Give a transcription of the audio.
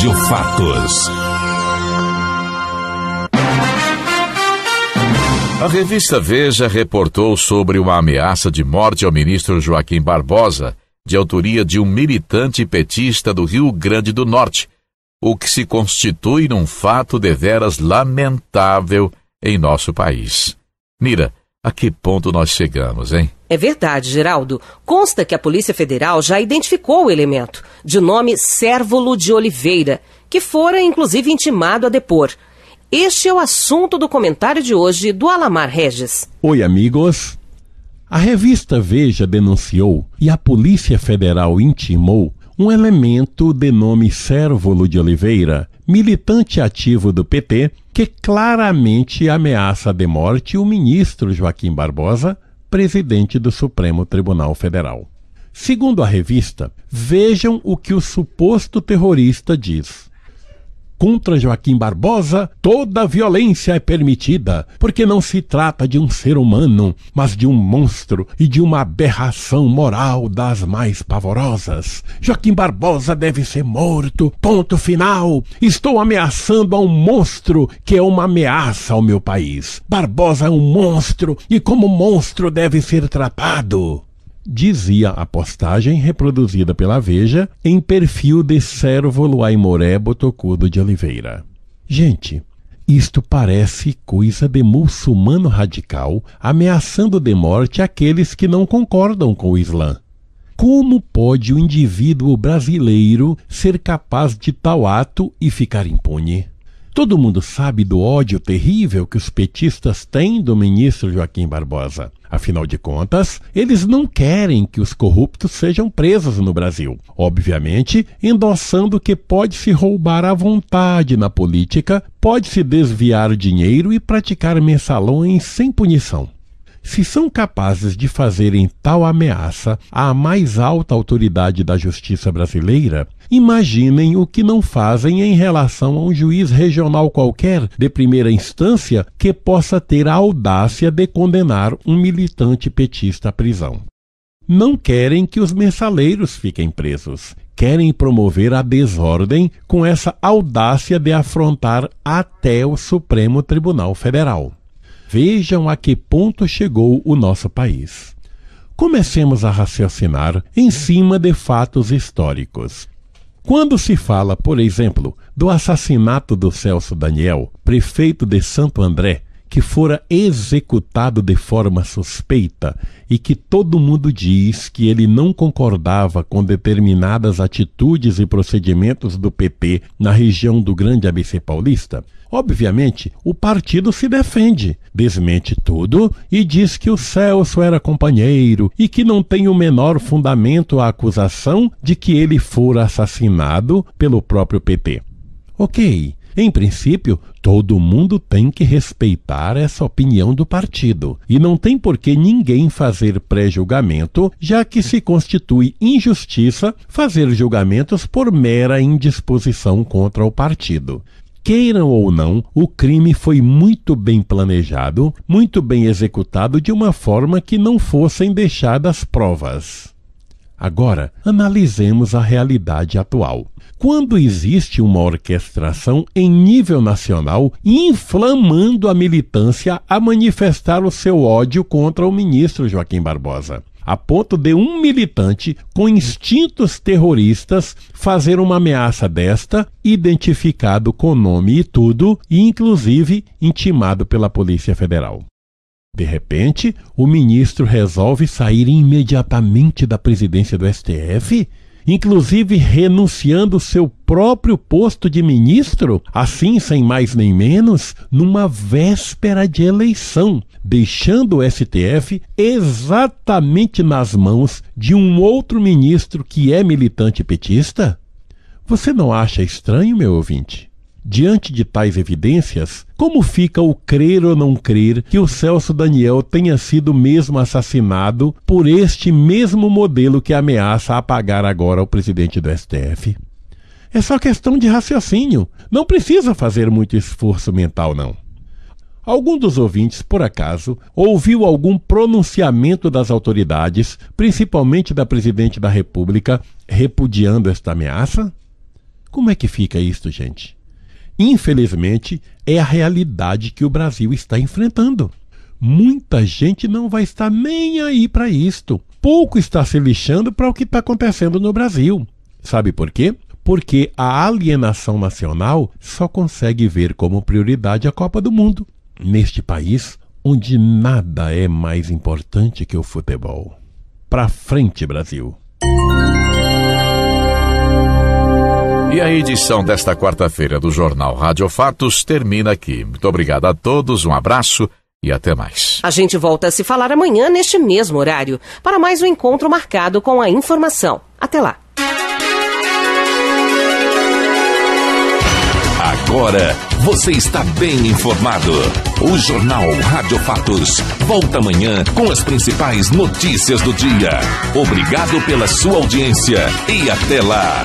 Rádio Fatos. A revista Veja reportou sobre uma ameaça de morte ao ministro Joaquim Barbosa, de autoria de um militante petista do Rio Grande do Norte, o que se constitui num fato deveras lamentável em nosso país. Nira, a que ponto nós chegamos, hein? É verdade, Geraldo. Consta que a Polícia Federal já identificou o elemento, de nome Cérvolo de Oliveira, que fora inclusive intimado a depor. Este é o assunto do comentário de hoje do Alamar Regis. Oi, amigos. A revista Veja denunciou e a Polícia Federal intimou um elemento de nome Cérvolo de Oliveira, militante ativo do PT, que claramente ameaça de morte o ministro Joaquim Barbosa, presidente do Supremo Tribunal Federal. Segundo a revista, vejam o que o suposto terrorista diz. Contra Joaquim Barbosa, toda violência é permitida, porque não se trata de um ser humano, mas de um monstro e de uma aberração moral das mais pavorosas. Joaquim Barbosa deve ser morto, ponto final. Estou ameaçando a um monstro que é uma ameaça ao meu país. Barbosa é um monstro e como monstro deve ser tratado, dizia a postagem reproduzida pela Veja em perfil de Cérvolo Aimoré Botocudo de Oliveira. Gente, isto parece coisa de muçulmano radical ameaçando de morte aqueles que não concordam com o Islã. Como pode o indivíduo brasileiro ser capaz de tal ato e ficar impune? Todo mundo sabe do ódio terrível que os petistas têm do ministro Joaquim Barbosa. Afinal de contas, eles não querem que os corruptos sejam presos no Brasil. Obviamente, endossando que pode-se roubar à vontade na política, pode-se desviar dinheiro e praticar mensalões sem punição. Se são capazes de fazerem tal ameaça à mais alta autoridade da justiça brasileira, imaginem o que não fazem em relação a um juiz regional qualquer de primeira instância que possa ter a audácia de condenar um militante petista à prisão. Não querem que os mensaleiros fiquem presos. Querem promover a desordem com essa audácia de afrontar até o Supremo Tribunal Federal. Vejam a que ponto chegou o nosso país. Comecemos a raciocinar em cima de fatos históricos. Quando se fala, por exemplo, do assassinato do Celso Daniel, prefeito de Santo André, que fora executado de forma suspeita e que todo mundo diz que ele não concordava com determinadas atitudes e procedimentos do PT na região do Grande ABC Paulista, obviamente o partido se defende, desmente tudo e diz que o Celso era companheiro e que não tem o menor fundamento a acusação de que ele fora assassinado pelo próprio PT. Ok. Em princípio, todo mundo tem que respeitar essa opinião do partido e não tem por que ninguém fazer pré-julgamento, já que se constitui injustiça fazer julgamentos por mera indisposição contra o partido. Queiram ou não, o crime foi muito bem planejado, muito bem executado de uma forma que não fossem deixadas provas. Agora, analisemos a realidade atual. Quando existe uma orquestração em nível nacional inflamando a militância a manifestar o seu ódio contra o ministro Joaquim Barbosa, a ponto de um militante com instintos terroristas fazer uma ameaça desta, identificado com nome e tudo, e inclusive intimado pela Polícia Federal. De repente, o ministro resolve sair imediatamente da presidência do STF, inclusive renunciando seu próprio posto de ministro, assim sem mais nem menos, numa véspera de eleição, deixando o STF exatamente nas mãos de um outro ministro que é militante petista? Você não acha estranho, meu ouvinte? Diante de tais evidências, como fica o crer ou não crer que o Celso Daniel tenha sido mesmo assassinado por este mesmo modelo que ameaça apagar agora o presidente do STF? É só questão de raciocínio. Não precisa fazer muito esforço mental, não. Algum dos ouvintes, por acaso, ouviu algum pronunciamento das autoridades, principalmente da Presidente da República, repudiando esta ameaça? Como é que fica isso, gente? Infelizmente, é a realidade que o Brasil está enfrentando. Muita gente não vai estar nem aí para isto. Pouco está se lixando para o que está acontecendo no Brasil. Sabe por quê? Porque a alienação nacional só consegue ver como prioridade a Copa do Mundo. Neste país, onde nada é mais importante que o futebol. Pra frente, Brasil! E a edição desta quarta-feira do Jornal Rádio Fatos termina aqui. Muito obrigado a todos, um abraço e até mais. A gente volta a se falar amanhã neste mesmo horário, para mais um encontro marcado com a informação. Até lá! Agora você está bem informado. O Jornal Rádio Fatos volta amanhã com as principais notícias do dia. Obrigado pela sua audiência e até lá.